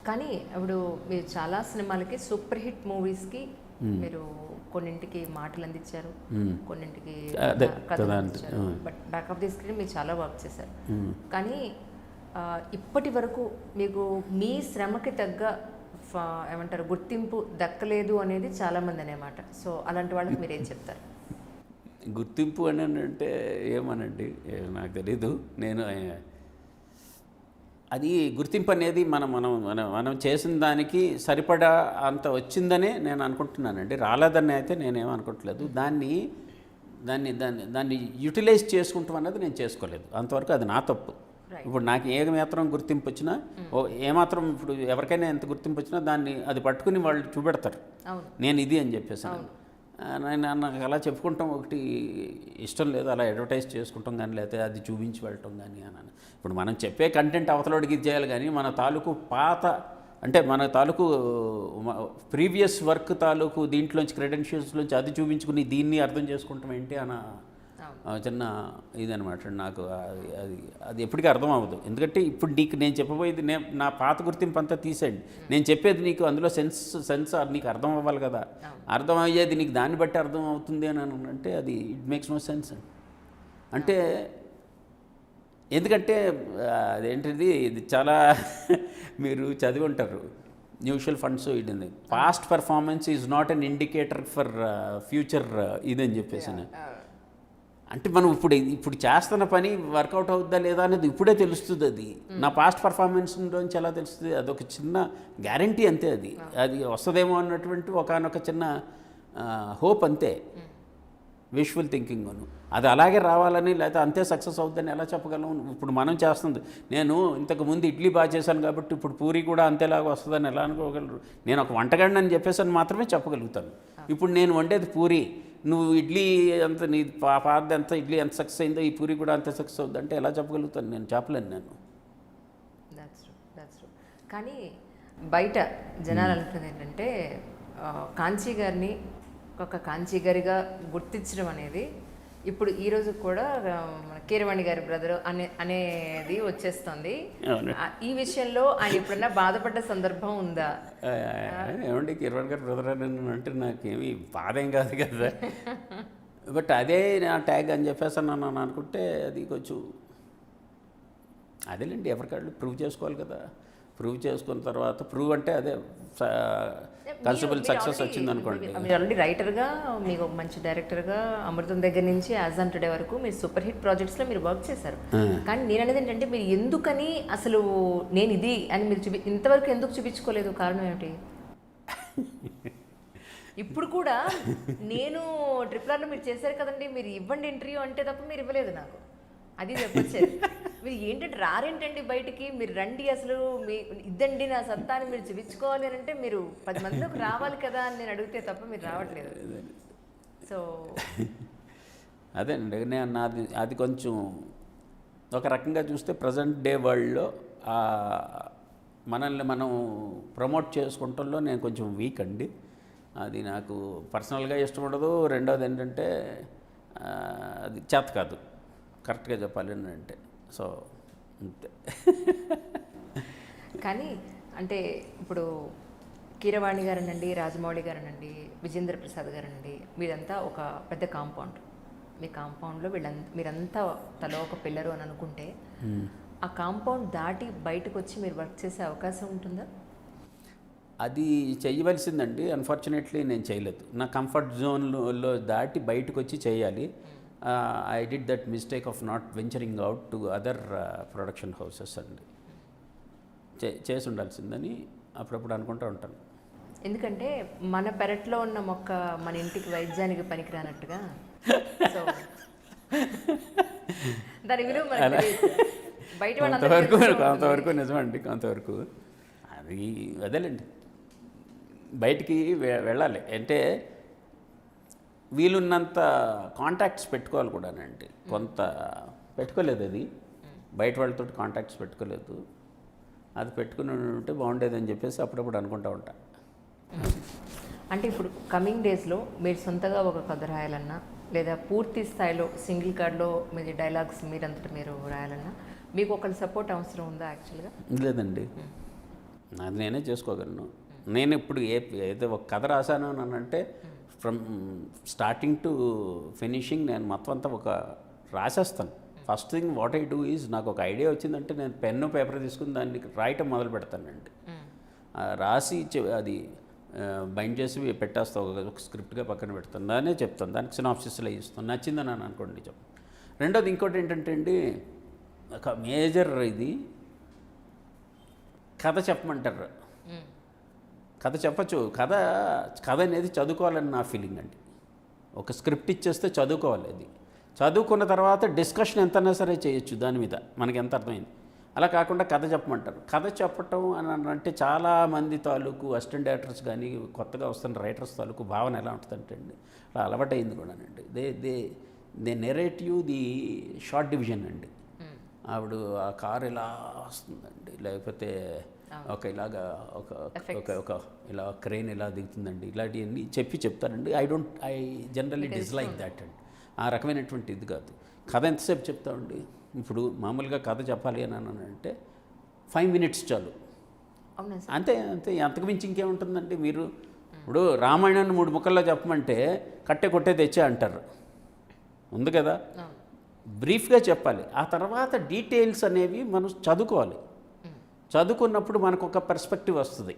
కానీ ఇప్పుడు మీరు చాలా సినిమాలకి సూపర్ హిట్ మూవీస్కి మీరు కొన్నింటికి మాటలు అందించారు, కొన్నింటికి కథలు అందించారు. But back of the screen మీరు చాలా వర్క్ చేశారు. కానీ ఇప్పటి వరకు మీకు మీ శ్రమకి తగ్గ ఏమంటారు గుర్తింపు దక్కలేదు అనేది చాలామంది అనేమాట. సో అలాంటి వాళ్ళకి మీరు ఏం చెప్తారు? గుర్తింపు అని అంటే ఏమనండి, నాకు తెలీదు. నేను అది గుర్తింపు అనేది మనం మనం మనం మనం చేసిన దానికి సరిపడా అంత వచ్చిందనే నేను అనుకుంటున్నానండి. రాలేదని అయితే నేనేం అనుకోవట్లేదు. దాన్ని దాన్ని దాన్ని దాన్ని యూటిలైజ్ చేసుకుంటాం అన్నది నేను చేసుకోలేదు. అంతవరకు అది నా తప్పు. ఇప్పుడు నాకు ఏమాత్రం గుర్తింపు వచ్చినా, ఏమాత్రం ఇప్పుడు ఎవరికైనా ఎంత గుర్తింపు వచ్చినా దాన్ని అది పట్టుకుని వాళ్ళు చూపెడతారు, నేను ఇది అని చెప్పేసి. నాకు అలా చెప్పుకుంటాం ఒకటి ఇష్టం లేదు, అలా అడ్వర్టైజ్ చేసుకుంటాం కానీ, లేకపోతే అది చూపించి వెళ్ళటం కానీ అని. ఇప్పుడు మనం చెప్పే కంటెంట్ అవతలోడికి ఇది చేయాలి కానీ మన తాలూకు పాత అంటే మన తాలూకు ప్రీవియస్ వర్క్ తాలూకు దీంట్లోంచి క్రెడెన్షియల్స్లోంచి అది చూపించుకుని దీన్ని అర్థం చేసుకుంటాం ఏంటి అన్న చిన్న ఇదనమాట. నాకు అది అది ఎప్పటికీ అర్థం అవ్వదు. ఎందుకంటే ఇప్పుడు నీకు నేను చెప్పబోయేది నా పాత గుర్తింపు అంతా తీసేయండి, నేను చెప్పేది నీకు అందులో సెన్స్ నీకు అర్థం అవ్వాలి కదా. అర్థం అయ్యేది నీకు దాన్ని బట్టి అర్థం అవుతుంది అని అంటే అది ఇట్ మేక్స్ నో సెన్స్. అంటే ఎందుకంటే అదేంటిది, ఇది చాలా మీరు చదివి ఉంటారు, మ్యూచువల్ ఫండ్స్ ఇది past performance is not an indicator for future ఇదని చెప్పేసి. అంటే మనం ఇప్పుడు చేస్తున్న పని వర్కౌట్ అవుద్దా లేదా అనేది ఇప్పుడే తెలుస్తుంది. అది నా పాస్ట్ పర్ఫార్మెన్స్ నుంచి ఎలా తెలుస్తుంది? అదొక చిన్న గ్యారంటీ అంతే. అది వస్తుందేమో అన్నటువంటి ఒకనొక చిన్న హోప్ అంతే, విజువల్ థింకింగ్. అది అలాగే రావాలని లేకపోతే అంతే సక్సెస్ అవుద్దని ఎలా చెప్పగలం? ఇప్పుడు మనం చేస్తుంది, నేను ఇంతకుముందు ఇడ్లీ బాగా చేశాను కాబట్టి ఇప్పుడు పూరి కూడా అంతేలాగా వస్తుందని ఎలా అనుకోగలరు? నేను ఒక వంటగాడిని అని చెప్పేసి మాత్రమే చెప్పగలుగుతాను. ఇప్పుడు నేను వండేది పూరి, నువ్వు ఇడ్లీ అంత నీ పాత ఎంత ఇడ్లీ ఎంత సక్సెస్ అయిందో ఈ పూరి కూడా అంత సక్సెస్ అవుద్ది అంటే ఎలా చెప్పగలుగుతాను? నేను చెప్పలేను. నేను కానీ బయట జనాలు అనుకునేది ఏంటంటే కాంచీ గారిని ఒక కాంచీ గారిగా గుర్తించడం అనేది ఇప్పుడు ఈరోజు కూడా మన కీరవాణి గారి బ్రదర్ అనేది వచ్చేస్తుంది. ఈ విషయంలో ఆయన ఎప్పుడన్నా బాధపడ్డ సందర్భం ఉందా? ఏమండి, కీరవాణి గారి బ్రదర్ అని అంటే నాకేమి బాధ ఏం కాదు కదా. బట్ అదే నా ట్యాగ్ అని చెప్పేసి నన్ను అనుకుంటే అది కొంచెం అదేలేండి, ఎవరికాళ్ళు ప్రూవ్ చేసుకోవాలి కదా. ప్రూవ్ చేసుకున్న తర్వాత ప్రూవ్ అంటే అదే కన్సిబుల్ సక్సెస్ వచ్చింది అనుకోండి. మీరు ఆల్రెడీ రైటర్గా, మీకు మంచి డైరెక్టర్గా అమృతం దగ్గర నుంచి యాజ్ ఆన్ టుడే వరకు మీరు సూపర్ హిట్ ప్రాజెక్ట్స్లో మీరు వర్క్ చేశారు. కానీ నేను అనేది ఏంటంటే మీరు ఎందుకని అసలు నేను ఇది అని మీరు ఇంతవరకు ఎందుకు చూపించుకోలేదు? కారణం ఏమిటి? ఇప్పుడు కూడా నేను ట్రిపుల్ మీరు చేశారు కదండి, మీరు ఇవ్వండి ఇంటర్వ్యూ అంటే తప్ప మీరు ఇవ్వలేదు నాకు. అది చెప్పొచ్చేది. మీరు ఏంటంటే రారేంటండి బయటికి, మీరు రండి అసలు మీ ఇద్దండి నా సత్తాని మీరు చూపించుకోవాలి అని అంటే మీరు 10 మందిలోకి రావాలి కదా అని నేను అడిగితే తప్ప మీరు రావట్లేదు. సో అదేనండి, నేను అది కొంచెం ఒక రకంగా చూస్తే ప్రజెంట్ డే వరల్డ్లో మనల్ని మనం ప్రమోట్ చేసుకుంటంలో నేను కొంచెం వీక్ అండి. అది నాకు పర్సనల్గా ఇష్టం ఉండదు. రెండోది ఏంటంటే అది చేత కాదు, కరెక్ట్గా చెప్పాలి అంటే. సో అంతే. కానీ అంటే ఇప్పుడు కీరవాణి గారనండి, రాజమౌళి గారనండి, విజేంద్ర ప్రసాద్ గారనండి, మీరంతా ఒక పెద్ద కాంపౌండ్. మీ కాంపౌండ్లో మీరంతా తలో ఒక పిల్లరు అని అనుకుంటే ఆ కాంపౌండ్ దాటి బయటకు వచ్చి మీరు వర్క్ చేసే అవకాశం ఉంటుందా? అది చేయవలసిందండి. అన్ఫార్చునేట్లీ నేను చేయలేదు. నా కంఫర్ట్ జోన్లో దాటి బయటకు వచ్చి చేయాలి. I did that mistake of not venturing out to other production houses అండి. చేసి ఉండాల్సిందని అప్పుడప్పుడు అనుకుంటూ ఉంటాను. ఎందుకంటే మన పెరట్లో ఉన్న మొక్క మన ఇంటికి వైద్యానికి పనికిరానట్టుగా. సో దాని విలువ బయట కొంతవరకు నిజమండి, కొంతవరకు అది అదేలేండి. బయటికి వెళ్ళాలి అంటే వీలున్నంత కాంటాక్ట్స్ పెట్టుకోవాలి కూడానండి. కొంత పెట్టుకోలేదు, అది బయట వాళ్ళతో కాంటాక్ట్స్ పెట్టుకోలేదు. అది పెట్టుకుని ఉంటే బాగుండేదని చెప్పేసి అప్పుడప్పుడు అనుకుంటూ ఉంటా. అంటే ఇప్పుడు కమింగ్ డేస్లో మీరు సొంతగా ఒక కథ రాయాలన్నా, లేదా పూర్తి స్థాయిలో సింగిల్ కార్డ్లో మీ డైలాగ్స్ మీరంతటా మీరు రాయాలన్నా మీకు ఒకరి సపోర్ట్ అవసరం ఉందా? యాక్చువల్గా లేదండి. అది నేనే చేసుకోగలను. నేను ఇప్పుడు ఏదో ఒక కథ రాశాను అని అంటే ఫ్రమ్ స్టార్టింగ్ టు ఫినిషింగ్ నేను మొత్తం అంతా ఒక రాసేస్తాను. First thing what I do is నాకు ఒక ఐడియా వచ్చిందంటే నేను పెన్ను పేపర్ తీసుకుని దాన్ని రాయటం మొదలు పెడతానండి. రాసి అది బైండ్ చేసి పెట్టేస్తా, ఒక స్క్రిప్ట్గా పక్కన పెడతాను. దాన్నే చెప్తాను, దానికి సినాప్సిస్లో ఇస్తాను, నచ్చిందని అని అనుకోండి చెప్పు. రెండోది ఇంకోటి ఏంటంటే అండి, ఒక మేజర్ ఇది కథ చెప్పమంటారు. కథ చెప్పచ్చు. కథ అనేది చదువుకోవాలని నా ఫీలింగ్ అండి. ఒక స్క్రిప్ట్ ఇచ్చేస్తే చదువుకోవాలి. అది చదువుకున్న తర్వాత డిస్కషన్ ఎంతైనా సరే చేయొచ్చు దాని మీద, మనకి ఎంత అర్థమైంది. అలా కాకుండా కథ చెప్పమంటారు. కథ చెప్పటం అని అంటే చాలామంది తాలూకు అసిస్టెంట్ డైరెక్టర్స్ కానీ కొత్తగా వస్తున్న రైటర్స్ తాలూకు భావన ఎలా ఉంటుందంటే అండి, అలా అలవాటైంది కూడానండి. They narrative the short division అండి. ఆవిడ ఆ కారు ఇలా వస్తుందండి, లేకపోతే ఒక ఇలాగా ఒక ఇలా క్రెయిన్ ఇలా దిగుతుందండి, ఇలాంటివన్నీ చెప్తారండి. ఐ జనరల్లీ డిస్లైక్ దాట్ అండి. ఆ రకమైనటువంటి ఇది కాదు. కథ ఎంతసేపు చెప్తామండి. ఇప్పుడు మామూలుగా కథ చెప్పాలి అని అంటే 5 minutes చాలు, అంతే అంతే. అంతకు మించి ఇంకేముంటుందండి. మీరు ఇప్పుడు రామాయణాన్ని 3 ముక్కల్లో చెప్పమంటే కట్టె కొట్టే తెచ్చే అంటారు, ఉంది కదా. బ్రీఫ్గా చెప్పాలి. ఆ తర్వాత డీటెయిల్స్ అనేవి మనం చదువుకోవాలి. చదువుకున్నప్పుడు మనకు ఒక పర్స్పెక్టివ్ వస్తుంది.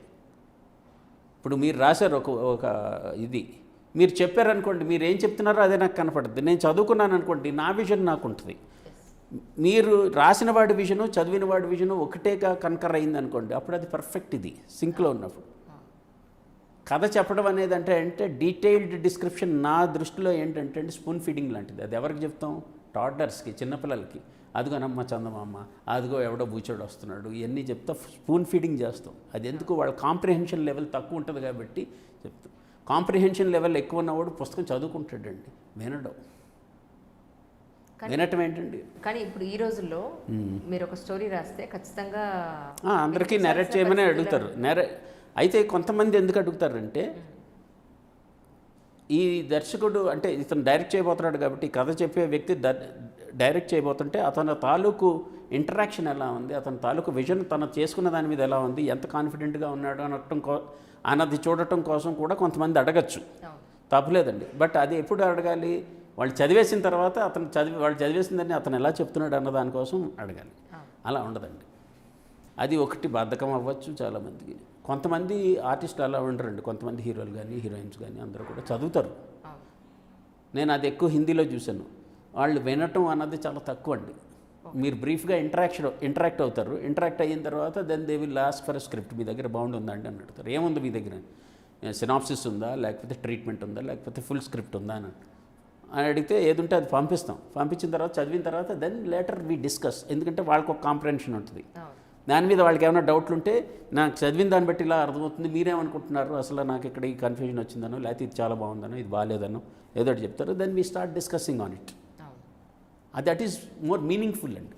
ఇప్పుడు మీరు రాశారు ఒక ఇది, మీరు చెప్పారనుకోండి, మీరు ఏం చెప్తున్నారో అదే నాకు కనపడుతుంది. నేను చదువుకున్నాను అనుకోండి, నా విజన్ నాకు ఉంటుంది. మీరు రాసిన వాడి విజను చదివిన వాడి విజను ఒకటేగా కన్కర్ అయింది అనుకోండి, అప్పుడు అది పర్ఫెక్ట్. ఇది సింక్లో ఉన్నప్పుడు కథ చెప్పడం అనేది అంటే డీటెయిల్డ్ డిస్క్రిప్షన్ నా దృష్టిలో ఏంటంటే స్పూన్ ఫీడింగ్ లాంటిది. అది ఎవరికి చెప్తాం? టాడ్లర్స్కి, చిన్నపిల్లలకి. అదిగోనమ్మ చందమామ, అదిగో ఎవడో బూచోడు వస్తున్నాడు, ఇవన్నీ చెప్తా స్పూన్ ఫీడింగ్ చేస్తాం. అది ఎందుకు? వాళ్ళ కాంప్రిహెన్షన్ లెవెల్ తక్కువ ఉంటుంది కాబట్టి చెప్తాం. కాంప్రిహెన్షన్ లెవెల్ ఎక్కువ ఉన్నవాడు పుస్తకం చదువుకుంటాడండి, వినటం ఏంటండి. కానీ ఇప్పుడు ఈ రోజుల్లో మీరు ఒక స్టోరీ రాస్తే ఖచ్చితంగా అందరికీ నెరేట్ చేయమని అడుగుతారు. అయితే కొంతమంది ఎందుకు అడుగుతారంటే, ఈ దర్శకుడు అంటే ఇతను డైరెక్ట్ చేయబోతున్నాడు కాబట్టి, కథ చెప్పే వ్యక్తి డైరెక్ట్ చేయబోతుంటే అతని తాలూకు ఇంటరాక్షన్ ఎలా ఉంది, అతని తాలూకు విజన్ తను చేసుకున్న దాని మీద ఎలా ఉంది, ఎంత కాన్ఫిడెంట్గా ఉన్నాడు అన్నది చూడటం కోసం కూడా కొంతమంది అడగచ్చు, తప్పులేదండి. బట్ అది ఎప్పుడు అడగాలి? వాళ్ళు చదివేసిన తర్వాత వాళ్ళు చదివేసిందని అతను ఎలా చెప్తున్నాడు అన్న దానికోసం అడగాలి. అలా ఉండదండి. అది ఒకటి బద్ధకం అవ్వచ్చు చాలామందికి. కొంతమంది ఆర్టిస్టులు అలా ఉండరండి. కొంతమంది హీరోలు కానీ హీరోయిన్స్ కానీ అందరూ కూడా చదువుతారు. నేను అది ఎక్కువ హిందీలో చూశాను. వాళ్ళు వినటం అన్నది చాలా తక్కువ అండి. మీరు బ్రీఫ్గా ఇంటరాక్ట్ అవుతారు. ఇంటరాక్ట్ అయిన తర్వాత then they will ask for script. మీ దగ్గర బాగుంటుందండి అని అడుగుతారు. ఏముంది మీ దగ్గర? సినాప్సిస్ ఉందా, లేకపోతే ట్రీట్మెంట్ ఉందా, లేకపోతే ఫుల్ స్క్రిప్ట్ ఉందా అని అడిగితే ఏది ఉంటే అది పంపిస్తాం. పంపించిన తర్వాత చదివిన తర్వాత దెన్ లేటర్ వి డిస్కస్. ఎందుకంటే వాళ్ళకి ఒక కాంప్రహెన్షన్ ఉంటుంది. దాని మీద వాళ్ళకి ఏమైనా డౌట్లు ఉంటే, నాకు చదివిన దాన్ని బట్టి ఇలా అర్థమవుతుంది, మీరేమనుకుంటున్నారు, అసలు నాకు ఇక్కడ ఈ కన్ఫ్యూజన్ వచ్చిందనో, లేకపోతే ఇది చాలా బాగుందనో, ఇది బాగాలేదనో ఏదో ఒకటి చెప్తారు. Then we start discussing on it. That is more meaningful అండి.